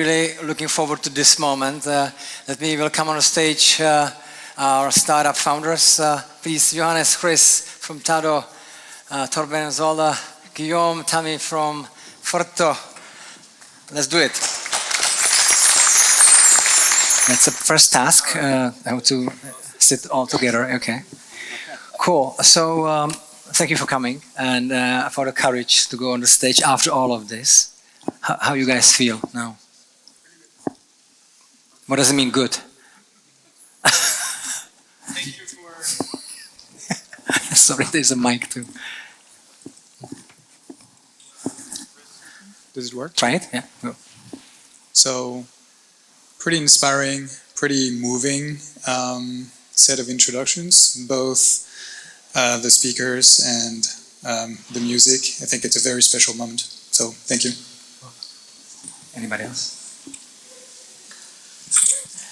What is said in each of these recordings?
really looking forward to this moment. Let me welcome on the stage our startup founders. Please, Johannes, Chris from Tado, Torben, Zola, Guillaume, Tammy from Forto. Let's do it. That's the first task, how to sit all together. Okay, cool. So thank you for coming and for the courage to go on the stage after all of this. How you guys feel now? What does it mean, good? Thank you for... Sorry, there's a mic too. Does it work? Try it, yeah. Go. So, pretty inspiring, pretty moving set of introductions, both the speakers and the music. I think it's a very special moment. So, thank you. Anybody else?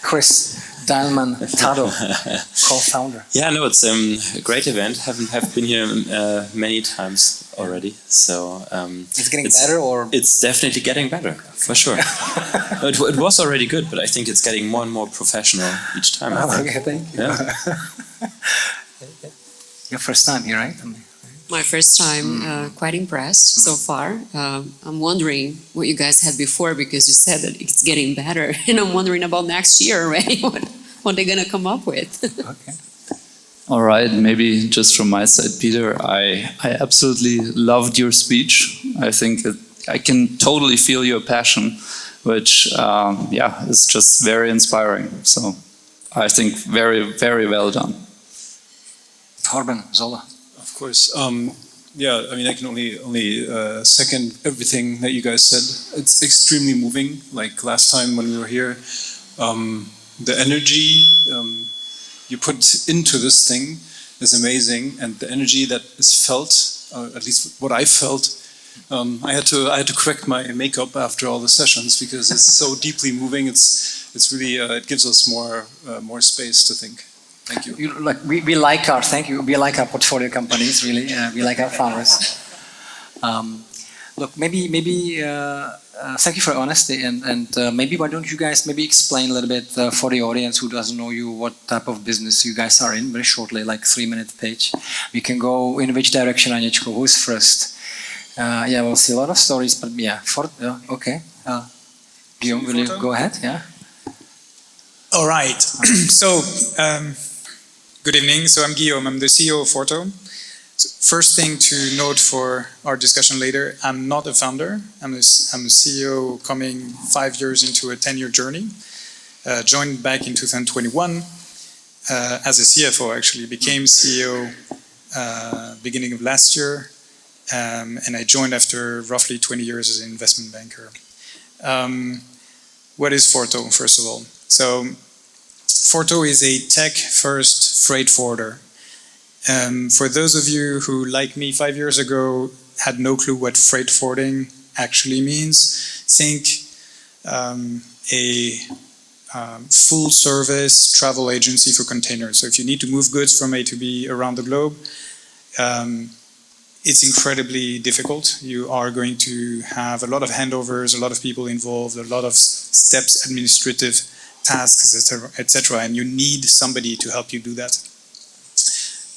Chris, Deilmann, Tado, co-founder. Yeah, no, it's a great event. Have been here many times already. So it's getting better, or it's definitely getting better for sure. It was already good, but I think it's getting more and more professional each time. Okay, thank you. Yeah. Your first time here, right? My first time, quite impressed so far. I'm wondering what you guys had before, because you said that it's getting better, and I'm wondering about next year already, what they're gonna come up with. Okay. All right, maybe just from my side, Peter, I absolutely loved your speech. I think that I can totally feel your passion, which yeah, is just very inspiring. So I think very, very well done. Torben, Zola. Of course. Yeah, I mean, I can only second everything that you guys said. It's extremely moving. Like last time when we were here, the energy you put into this thing is amazing, and the energy that is felt, at least what I felt, I had to correct my makeup after all the sessions because it's so deeply moving. It's really it gives us more space to think. Thank you. We like our we like our portfolio companies, really. We like our founders. Look, maybe thank you for your honesty, and maybe why don't you guys maybe explain a little bit for the audience who doesn't know you what type of business you guys are in, very shortly, like 3-minute pitch. We can go in which direction, Aničko, who's first? Yeah, we'll see a lot of stories, but yeah, okay. Guillaume, will you go ahead? Yeah. All right. So, good evening. So I'm Guillaume. I'm the CEO of Forto. So first thing to note for our discussion later, I'm not a founder. I'm a CEO coming 5 years into a 10-year journey. Joined back in 2021 as a CFO, actually. Became CEO beginning of last year. And I joined after roughly 20 years as an investment banker. What is Forto, first of all? So Forto is a tech-first freight forwarder. For those of you who, like me 5 years ago, had no clue what freight forwarding actually means, think a full-service travel agency for containers. So if you need to move goods from A to B around the globe, it's incredibly difficult. You are going to have a lot of handovers, a lot of people involved, a lot of steps, administrative tasks, etc., and you need somebody to help you do that.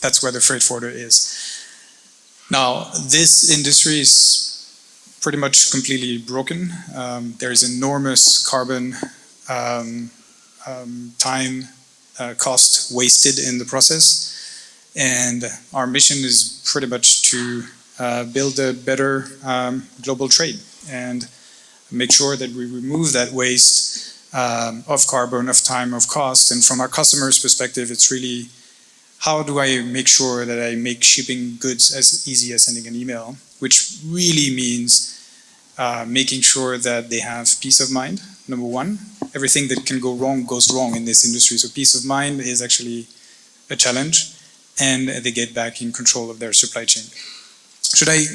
That's where the freight forwarder is. Now, this industry is pretty much completely broken. There is enormous carbon, time, cost wasted in the process. And our mission is pretty much to build a better global trade and make sure that we remove that waste of carbon, of time, of cost. And from our customers' perspective, it's really, how do I make sure that I make shipping goods as easy as sending an email, which really means making sure that they have peace of mind, number one. Everything that can go wrong goes wrong in this industry. So peace of mind is actually a challenge, and they get back in control of their supply chain. Should I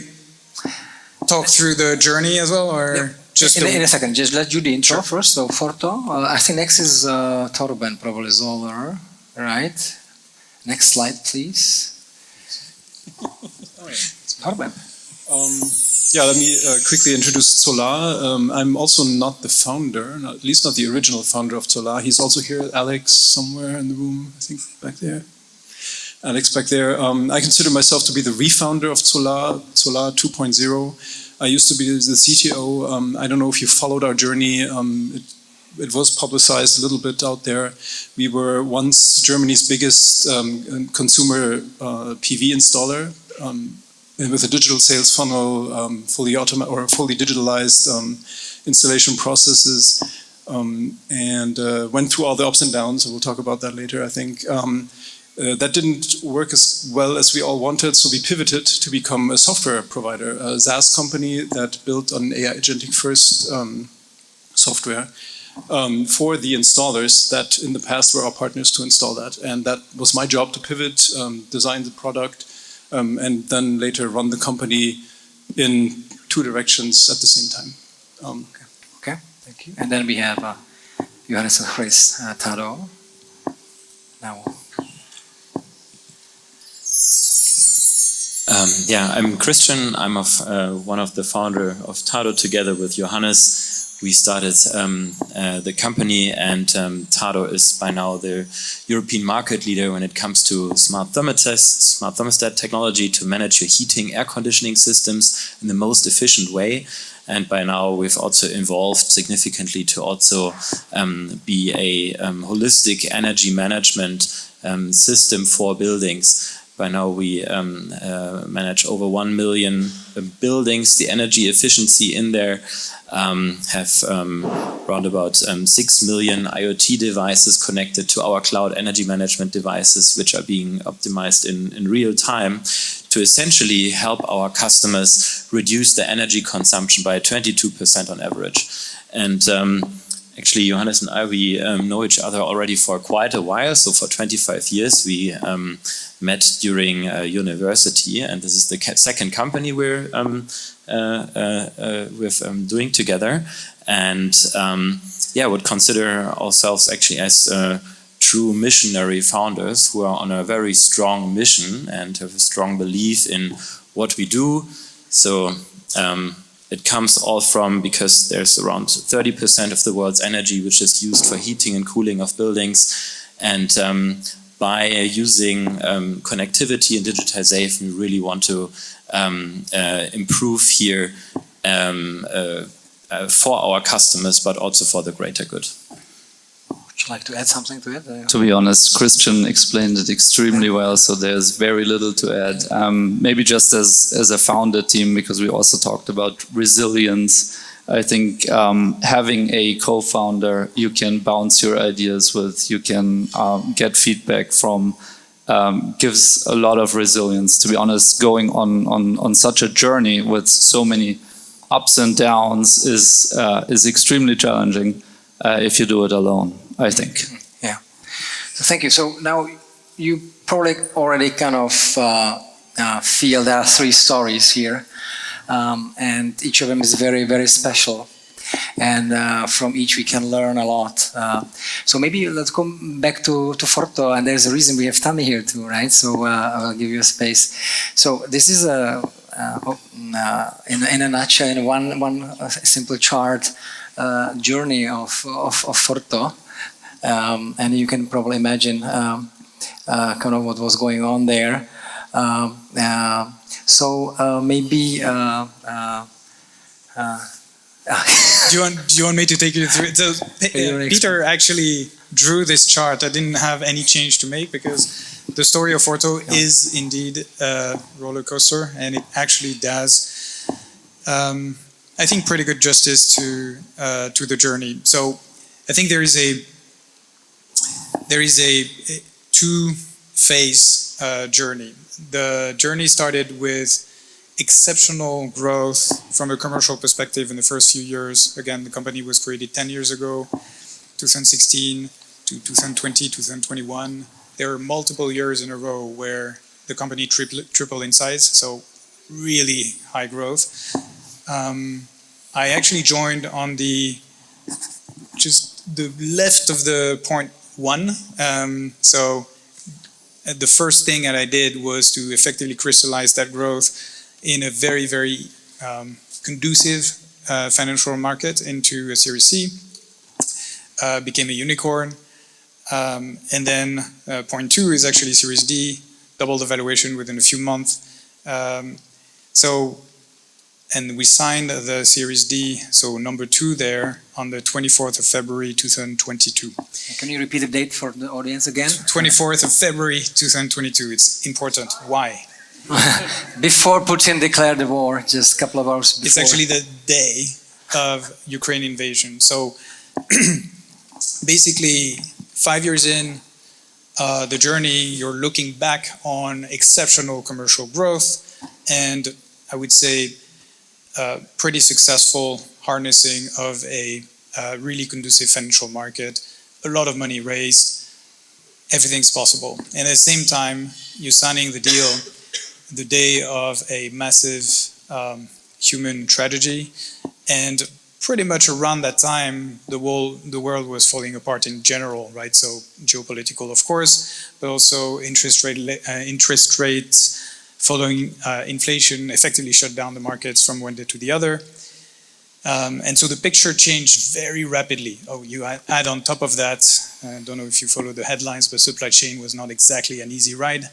talk through the journey as well, or yeah. just in a second? Just let's do the intro first. So Forto, I think next is Torben, probably Zola, right? Next slide, please. Torben. Yeah, let me quickly introduce Solar. I'm also not the founder, at least not the original founder of Solar. He's also here, Alex, somewhere in the room, I think back there. Alex back there. I consider myself to be the refounder of Solar 2.0. I used to be the CTO. I don't know if you followed our journey. It was publicized a little bit out there. We were once Germany's biggest consumer PV installer. With a digital sales funnel, fully digitalized installation processes, and went through all the ups and downs. And we'll talk about that later, I think. That didn't work as well as we all wanted, so we pivoted to become a software provider, a SaaS company that built on AI agentic first software for the installers that in the past were our partners to install that. And that was my job to pivot, design the product, and then later run the company in two directions at the same time. Okay, thank you. And then we have Johannes Schwarz, Tado. Now. I'm Christian. I'm one of the founder of Tado together with Johannes. We started the company, and Tado is by now the European market leader when it comes to smart thermostat technology to manage your heating, air conditioning systems in the most efficient way. And by now we've also evolved significantly to also be a holistic energy management system for buildings. By now we manage over 1 million buildings. The energy efficiency in there have around about 6 million IoT devices connected to our cloud energy management devices, which are being optimized in real time to essentially help our customers reduce their energy consumption by 22% on average. And actually, Johannes and I, we know each other already for quite a while. So for 25 years, we met during university, and this is the second company we're doing together. And would consider ourselves actually as true missionary founders who are on a very strong mission and have a strong belief in what we do. So it comes all from, because there's around 30% of the world's energy which is used for heating and cooling of buildings. And by using connectivity and digitization, we really want to improve here for our customers, but also for the greater good. Would you like to add something to it? To be honest, Christian explained it extremely well, so there's very little to add. Maybe just as a founder team, because we also talked about resilience. I think having a co-founder you can bounce your ideas with, you can get feedback from, gives a lot of resilience. To be honest, going on such a journey with so many ups and downs is extremely challenging if you do it alone, I think. Yeah. So thank you. So now you probably already kind of feel there are 3 stories here. And each of them is very, very special. And from each we can learn a lot. So maybe let's go back to Forto, and there's a reason we have Tammy here too, right? So I'll give you a space. So this is in a nutshell, in one simple chart, journey of Forto. And you can probably imagine kind of what was going on there. So maybe do you want me to take you through it? So, Peter actually drew this chart. I didn't have any change to make because the story of Forto is indeed a roller coaster, and it actually does, I think, pretty good justice to the journey. So I think there is a 2-phase journey. The journey started with exceptional growth from a commercial perspective in the first few years. Again, the company was created 10 years ago, 2016 to 2020, 2021. There were multiple years in a row where the company tripled in size, so really high growth. I actually joined on just the left of the point 1. So the first thing that I did was to effectively crystallize that growth in a very, very conducive financial market into a Series C, became a unicorn. And then point two is actually Series D, double the valuation within a few months. And we signed the Series D, so number 2 there, on the 24th of February 2022. Can you repeat the date for the audience again? 24th of February 2022. It's important. Why? Before Putin declared the war, just a couple of hours before. It's actually the day of Ukraine invasion. So basically, 5 years in the journey, you're looking back on exceptional commercial growth and I would say pretty successful harnessing of a really conducive financial market, a lot of money raised, everything's possible. And at the same time, you're signing the deal the day of a massive human tragedy, and pretty much around that time, the world was falling apart in general, right? So geopolitical, of course, but also interest rates following inflation effectively shut down the markets from one day to the other. And so the picture changed very rapidly. Oh, you add on top of that, I don't know if you follow the headlines, but supply chain was not exactly an easy ride.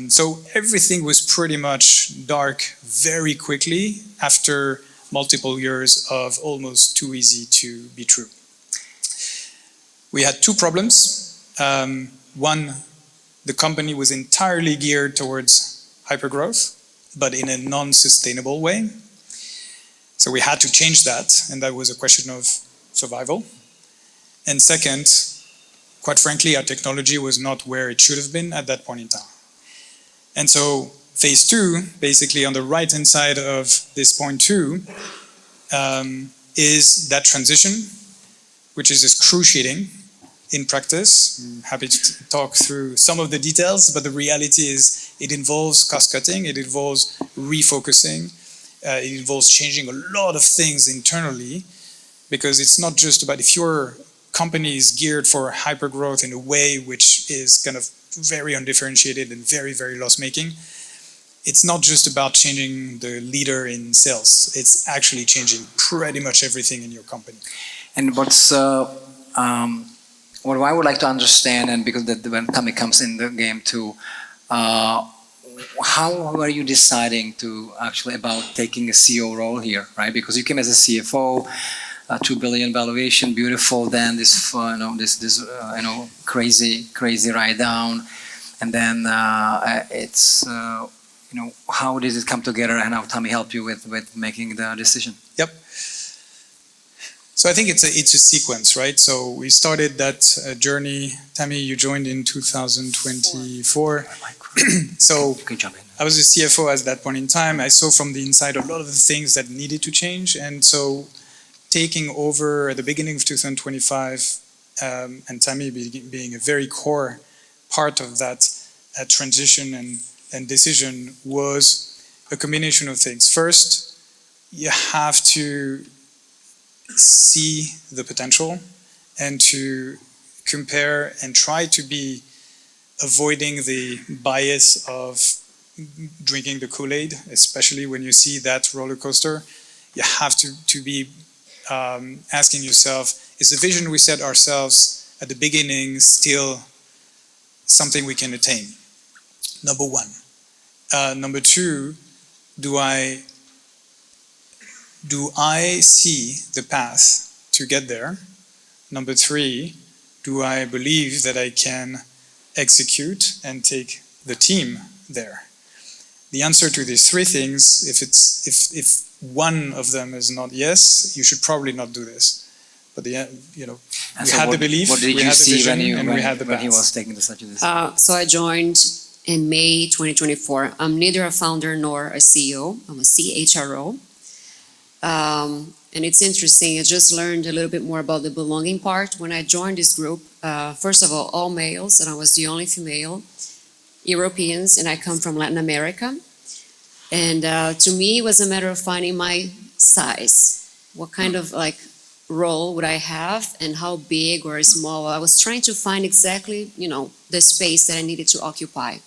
So everything was pretty much dark very quickly after multiple years of almost too easy to be true. We had two problems. One, the company was entirely geared towards hypergrowth, but in a non-sustainable way. So we had to change that, and that was a question of survival. And second, quite frankly, our technology was not where it should have been at that point in time. And so phase two, basically on the right-hand side of this point two, is that transition, which is excruciating in practice. I'm happy to talk through some of the details, but the reality is it involves cost-cutting, it involves refocusing, it involves changing a lot of things internally, because it's not just about if your company is geared for hypergrowth in a way which is kind of very undifferentiated and very, very loss-making. It's not just about changing the leader in sales. It's actually changing pretty much everything in your company. And what's what I would like to understand, and because when Tammy comes in the game too, how are you deciding to actually about taking a CEO role here, right? Because you came as a CFO, $2 billion valuation, beautiful. Then this, crazy write down, and then it's, how did it come together, and how Tammy helped you with making the decision? Yep. So I think it's a sequence, right? So we started that journey. Tammy, you joined in 2024. So I was a CFO at that point in time. I saw from the inside a lot of the things that needed to change. And so taking over at the beginning of 2025, and Tammy being a very core part of that transition and decision, was a combination of things. First, you have to see the potential and to compare and try to be avoiding the bias of drinking the Kool-Aid, especially when you see that roller coaster. You have to be asking yourself, is the vision we set ourselves at the beginning still something we can attain? Number one. Number two, do I see the path to get there? Number three, do I believe that I can execute and take the team there? The answer to these three things, if one of them is not yes, you should probably not do this. But we had the belief, we had the vision, and we had the path. When he was taking such a decision? So I joined in May 2024. I'm neither a founder nor a CEO. I'm a CHRO. And it's interesting, I just learned a little bit more about the belonging part. When I joined this group, first of all males, and I was the only female, Europeans, and I come from Latin America. And to me, it was a matter of finding my size. What kind of role would I have, and how big or small? I was trying to find exactly, the space that I needed to occupy.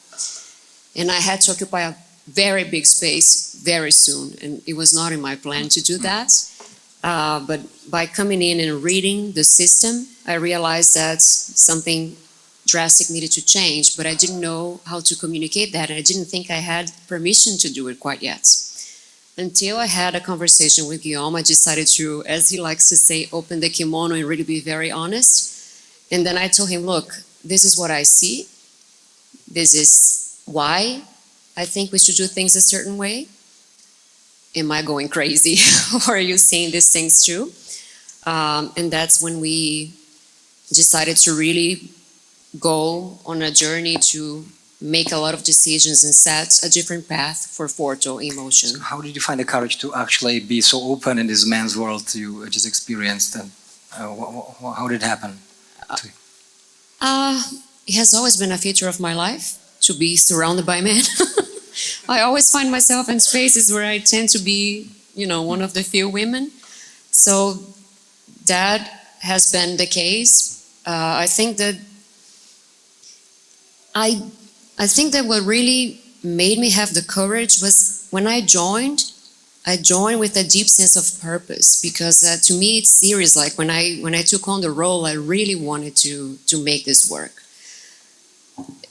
And I had to occupy a very big space very soon, and it was not in my plan to do that. But by coming in and reading the system, I realized that something drastic needed to change, but I didn't know how to communicate that, and I didn't think I had permission to do it quite yet. Until I had a conversation with Guillaume, I decided to, as he likes to say, open the kimono and really be very honest. And then I told him, look, this is what I see. This is why I think we should do things a certain way. Am I going crazy? Or are you saying these things too? And that's when we decided to really go on a journey to make a lot of decisions and set a different path for Forto in motion. So how did you find the courage to actually be so open in this man's world you just experienced, and how did it happen? It has always been a feature of my life to be surrounded by men. I always find myself in spaces where I tend to be, one of the few women. So that has been the case. I think that what really made me have the courage was when I joined with a deep sense of purpose, because to me it's serious. Like when I took on the role, I really wanted to make this work.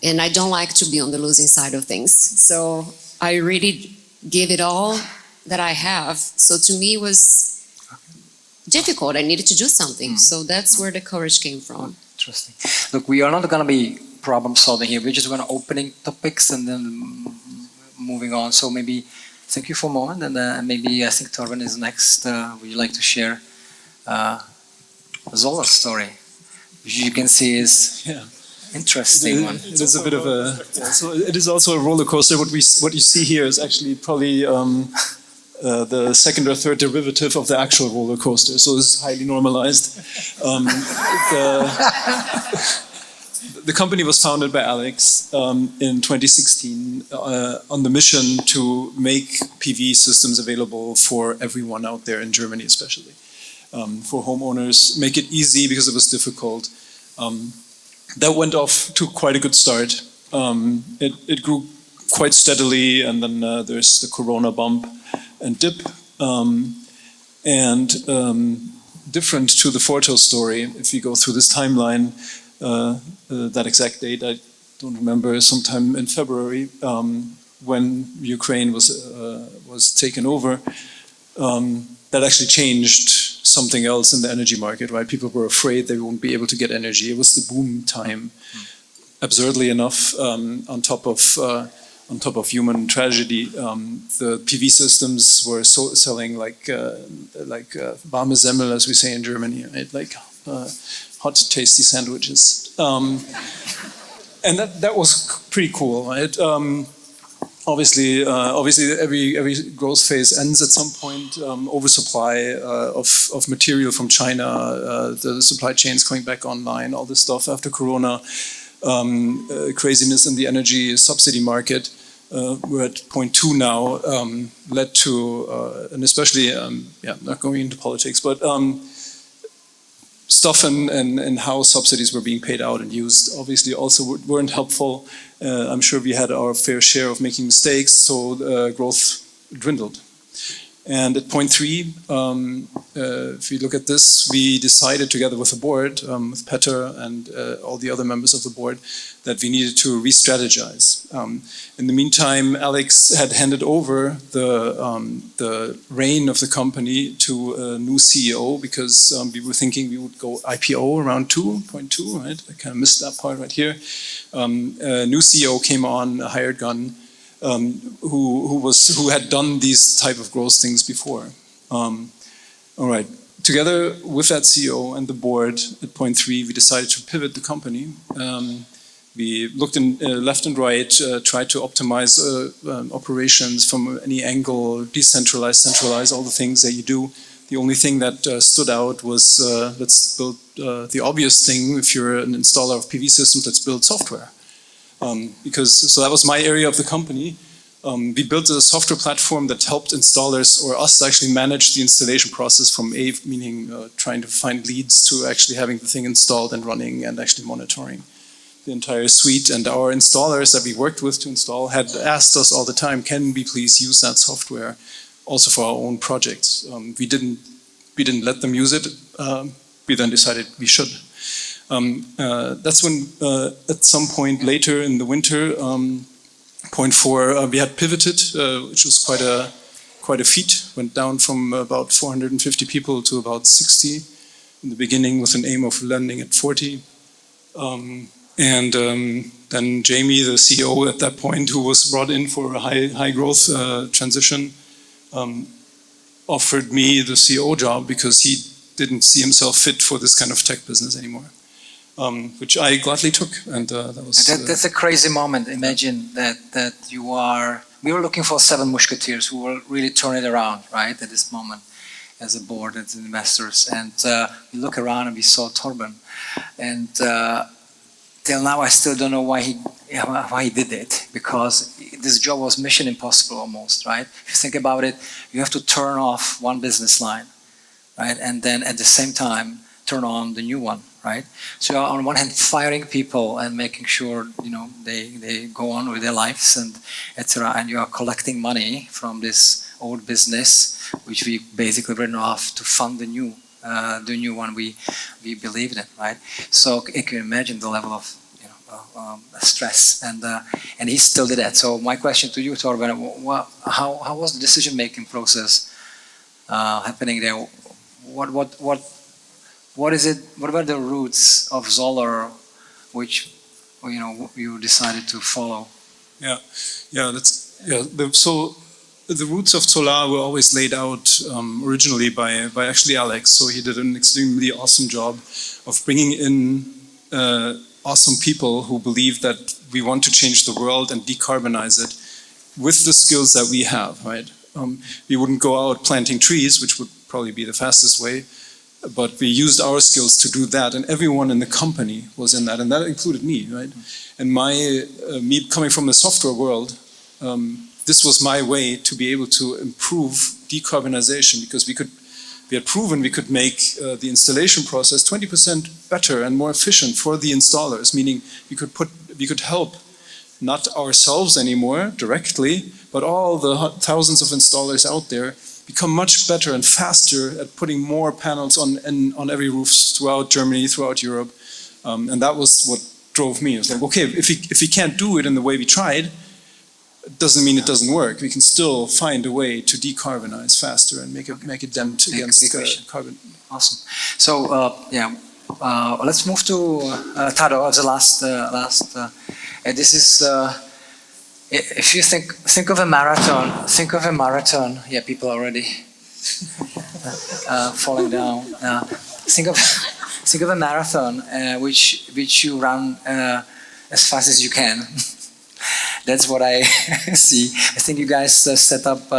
And I don't like to be on the losing side of things. So I really give it all that I have. So to me it was difficult. I needed to do something. So that's where the courage came from. Interesting. Look, we are not going to be problem solving here. We're just going to opening topics and then moving on. So maybe thank you for a moment, and maybe I think Torben is next. Would you like to share Zola's story, which you can see is interesting one. It is a bit of a. So it is also a roller coaster. What you see here is actually probably the second or third derivative of the actual roller coaster. So it's highly normalized. The company was founded by Alex in 2016 on the mission to make PV systems available for everyone out there in Germany, especially for homeowners. Make it easy because it was difficult. That went off to quite a good start. It grew quite steadily, and then there's the Corona bump and dip. Different to the Forto story, if you go through this timeline, that exact date, I don't remember, sometime in February, when Ukraine was taken over, that actually changed something else in the energy market, right? People were afraid they won't be able to get energy. It was the boom time, absurdly enough, on top of human tragedy. The PV systems were selling like warme Semmel, as we say in Germany, right? Like hot, tasty sandwiches, and that was pretty cool, right? Obviously, every growth phase ends at some point. Oversupply of material from China, the supply chains coming back online, all this stuff after Corona, craziness in the energy subsidy market. We're at point 2 now, led to, and especially, not going into politics, but stuff and how subsidies were being paid out and used obviously also weren't helpful. I'm sure we had our fair share of making mistakes, so growth dwindled. And at point 3, if you look at this, we decided together with the board, with Petter and all the other members of the board, that we needed to re-strategize. In the meantime, Alex had handed over the reign of the company to a new CEO, because we were thinking we would go IPO around 2.2, right? I kind of missed that part right here. A new CEO came on, a hired gun, who had done these type of growth things before. All right. Together with that CEO and the board, at point 3, we decided to pivot the company. We looked in left and right, tried to optimize operations from any angle, decentralize, centralize, all the things that you do. The only thing that stood out was let's build the obvious thing. If you're an installer of PV systems, let's build software. So that was my area of the company. We built a software platform that helped installers, or us, actually manage the installation process from A, meaning trying to find leads, to actually having the thing installed and running and actually monitoring. the entire suite, and our installers that we worked with to install had asked us all the time, can we please use that software also for our own projects? We didn't let them use it. We then decided we should. That's when, at some point later in the winter, point 4, we had pivoted, which was quite a feat. Went down from about 450 people to about 60 in the beginning, with an aim of landing at 40. Then Jamie, the CEO at that point, who was brought in for a high growth transition, offered me the CEO job because he didn't see himself fit for this kind of tech business anymore, which I gladly took. And that was that's a crazy moment. Imagine that you are. We were looking for 7 musketeers who will really turn it around, right, at this moment, as a board, as investors. And we look around and we saw Torben. And till now, I still don't know why he did it, because this job was mission impossible almost, right? If you think about it, you have to turn off one business line, right? And then at the same time, turn on the new one, right? So you're on one hand firing people and making sure, you know, they go on with their lives and etc. And you are collecting money from this old business, which we basically written off to fund the new one we believed in, right? So you can imagine the level of stress, and he still did that. So my question to you, Torben, how was the decision-making process happening there? What is it? What were the roots of Zoller, which you decided to follow? So the roots of Solar were always laid out originally by actually Alex. So he did an extremely awesome job of bringing in awesome people who believe that we want to change the world and decarbonize it with the skills that we have, right? We wouldn't go out planting trees, which would probably be the fastest way, but we used our skills to do that, and everyone in the company was in that, and that included me, right? And me coming from the software world, this was my way to be able to improve decarbonization, because we had proven we could make the installation process 20% better and more efficient for the installers, meaning we could help not ourselves anymore directly, but all the thousands of installers out there become much better and faster at putting more panels on every roof throughout Germany, throughout Europe. And that was what drove me. It was like, okay, if we can't do it in the way we tried, it doesn't mean it doesn't work. We can still find a way to decarbonize faster and make a dent against carbon. Awesome. So let's move to Tado as the last. This is if you think of a marathon. Yeah, people are already falling down. Think of a marathon which you run as fast as you can. That's what I see. I think you guys set up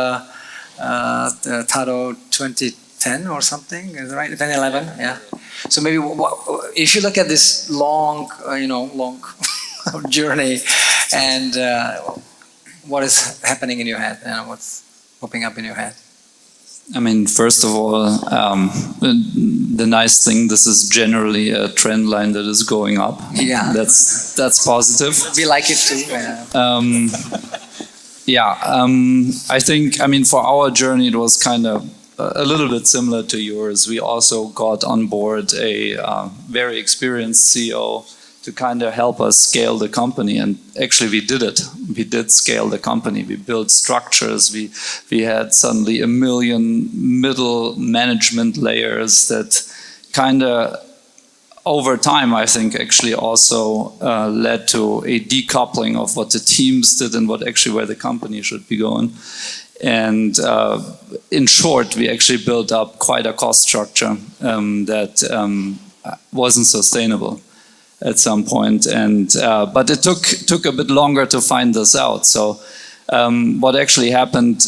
Tado 2010 or something, is that right? 2011, yeah. So maybe if you look at this long journey, and what is happening in your head, and what's popping up in your head? I mean, first of all, the nice thing, this is generally a trend line that is going up. Yeah. That's positive. We like it too. I think, for our journey, it was kind of a little bit similar to yours. We also got on board a very experienced CEO to kind of help us scale the company, and actually we did it. We did scale the company. We built structures. We had suddenly 1 million middle management layers that kind of over time, I think, actually also led to a decoupling of what the teams did and where the company should be going. And in short, we actually built up quite a cost structure that wasn't sustainable at some point, and but it took a bit longer to find this out. So what actually happened,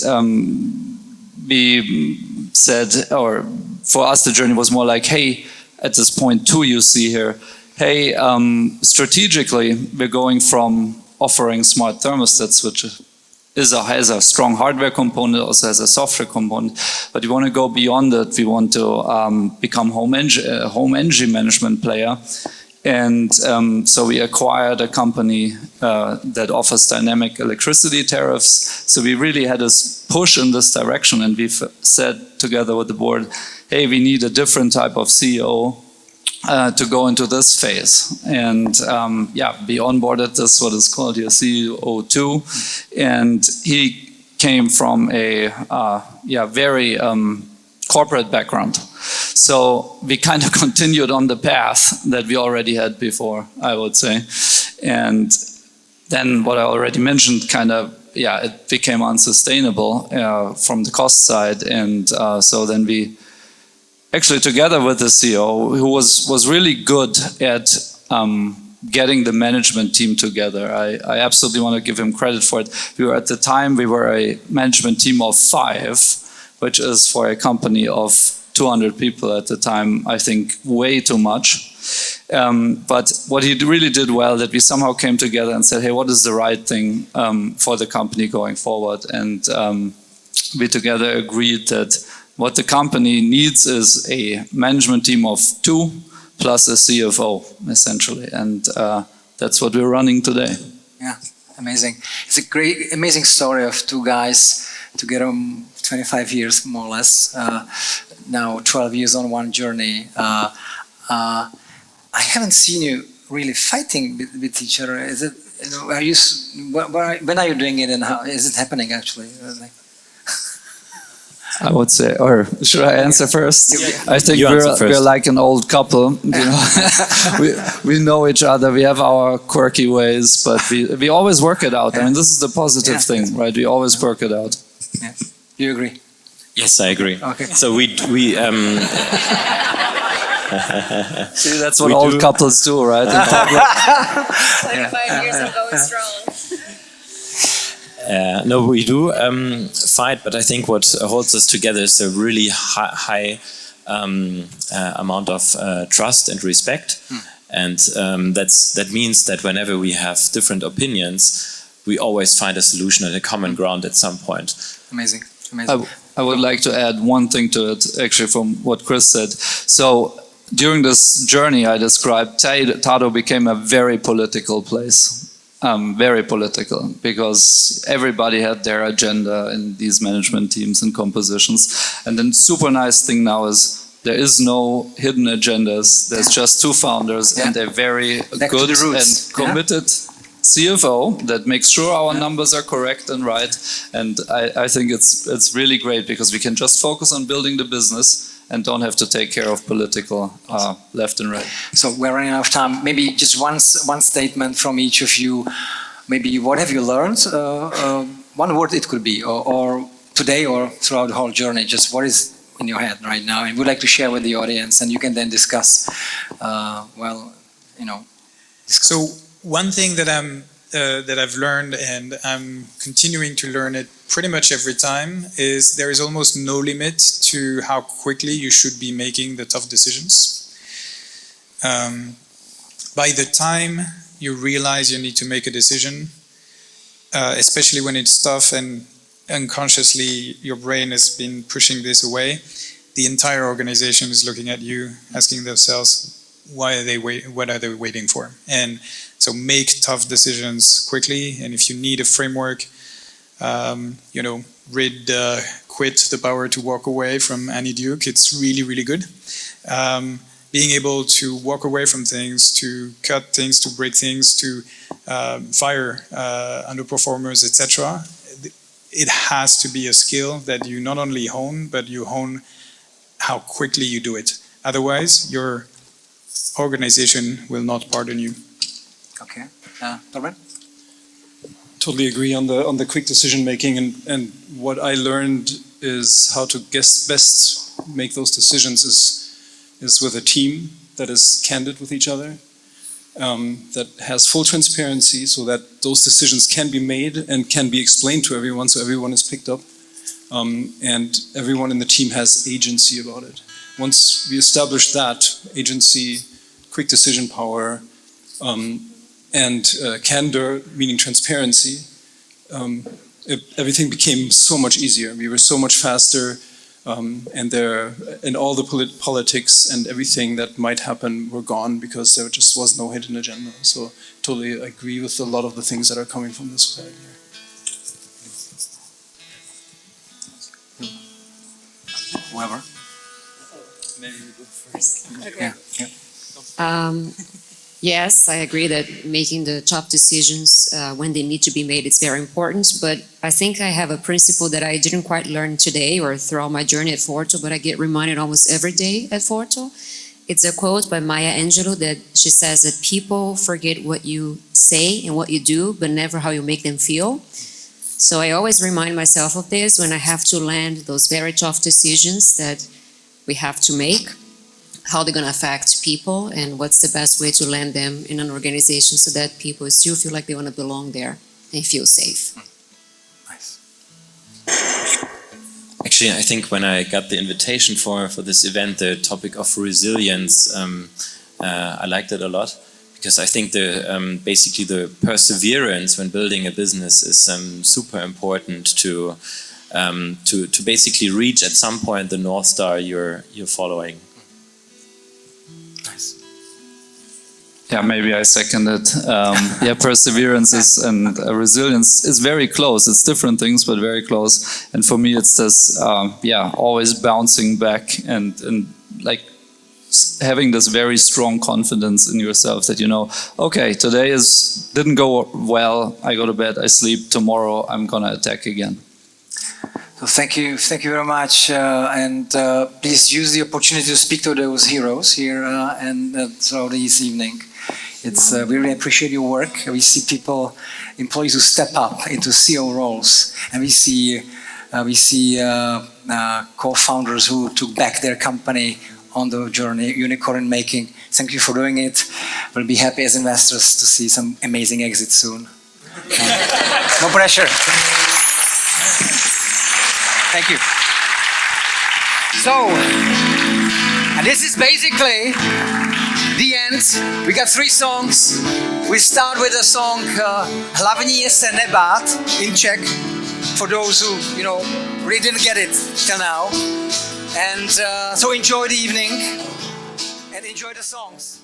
we said, or for us the journey was more like, hey, at this point 2 you see here, hey, strategically we're going from offering smart thermostats, which has a strong hardware component, also has a software component, but we want to go beyond it. We want to become home energy management player. And so we acquired a company that offers dynamic electricity tariffs. So we really had a push in this direction, and we've said together with the board, hey, we need a different type of CEO to go into this phase. And we onboarded this, what is called here CEO2. And he came from a very corporate background. So we kind of continued on the path that we already had before, I would say. And then what I already mentioned it became unsustainable from the cost side. And so then we actually, together with the CEO, who was really good at getting the management team together. I absolutely want to give him credit for it. At the time, we were a management team of 5, which is for a company of 200 people at the time, I think, way too much. But what he really did well, that we somehow came together and said, hey, what is the right thing for the company going forward? And we together agreed that what the company needs is a management team of 2 plus a CFO, essentially. And that's what we're running today. Yeah, amazing. It's a great, amazing story of 2 guys together 25 years, more or less. Now 12 years on one journey. I haven't seen you really fighting with each other. Is it? Are you? When are you doing it, and how is it happening actually? I would say, or should I answer first? I think we're like an old couple. You know, we know each other. We have our quirky ways, but we always work it out. I mean, this is the positive thing, right? We always work it out. Yeah. Do you agree? Yes, I agree. Okay. So we see, that's what old couples do, right? 25 years of going strong. No, we do fight, but I think what holds us together is a really high amount of trust and respect, and that means that whenever we have different opinions, we always find a solution and a common ground at some point. Amazing, amazing. I would like to add one thing to it, actually, from what Chris said. So during this journey I described, Tado became a very political place. Very political, because everybody had their agenda in these management teams and compositions. And then super nice thing now is there is no hidden agendas. There's just 2 founders, and they're very good and committed CFO that makes sure our numbers are correct and right. And I think it's really great, because we can just focus on building the business and don't have to take care of political left and right. So we're running out of time. Maybe just one statement from each of you. Maybe what have you learned? One word it could be, or today or throughout the whole journey. Just what is in your head right now, and would like to share with the audience, and you can then discuss. So one thing that I've learned, and I'm continuing to learn it pretty much every time, is there is almost no limit to how quickly you should be making the tough decisions. By the time you realize you need to make a decision, especially when it's tough and unconsciously your brain has been pushing this away, the entire organization is looking at you, asking themselves, what are they waiting for? And so make tough decisions quickly, and if you need a framework, quit the power to walk away from Annie Duke. It's really, really good. Being able to walk away from things, to cut things, to break things, to fire underperformers, etc. It has to be a skill that you not only hone, but you hone how quickly you do it. Otherwise, your organization will not pardon you. Okay, Torben? Totally agree on the quick decision making, and what I learned is how to best make those decisions is with a team that is candid with each other, that has full transparency, so that those decisions can be made and can be explained to everyone, so everyone is picked up, and everyone in the team has agency about it. Once we establish that agency, quick decision power, and candor, meaning transparency, everything became so much easier. We were so much faster. and all the politics and everything that might happen were gone because there just was no hidden agenda. So totally agree with a lot of the things that are coming from this side here. Whoever. Maybe you go first. Okay. Yeah. Yes, I agree that making the tough decisions when they need to be made is very important. But I think I have a principle that I didn't quite learn today or throughout my journey at Forto, but I get reminded almost every day at Forto. It's a quote by Maya Angelou that she says that people forget what you say and what you do, but never how you make them feel. So I always remind myself of this when I have to land those very tough decisions that we have to make. How they're going to affect people and what's the best way to land them in an organization so that people still feel like they want to belong there and feel safe. Nice. Actually, I think when I got the invitation for this event, the topic of resilience, I liked it a lot because I think basically the perseverance when building a business is super important to basically reach at some point the North Star you're following. Yeah, maybe I second it. Yeah, perseverance and resilience is very close. It's different things, but very close. And for me, it's this, always bouncing back and like having this very strong confidence in yourself that okay, today didn't go well. I go to bed, I sleep. Tomorrow, I'm gonna attack again. So thank you very much, and please use the opportunity to speak to those heroes here and throughout this evening. We really appreciate your work. We see employees who step up into CEO roles, and we see co-founders who took back their company on the journey, unicorn making. Thank you for doing it. We'll be happy as investors to see some amazing exits soon. No pressure. Thank you. So, and this is basically the end. We got 3 songs. We start with a song Hlavní se nebát in Czech, for those who really didn't get it till now. And so enjoy the evening and enjoy the songs.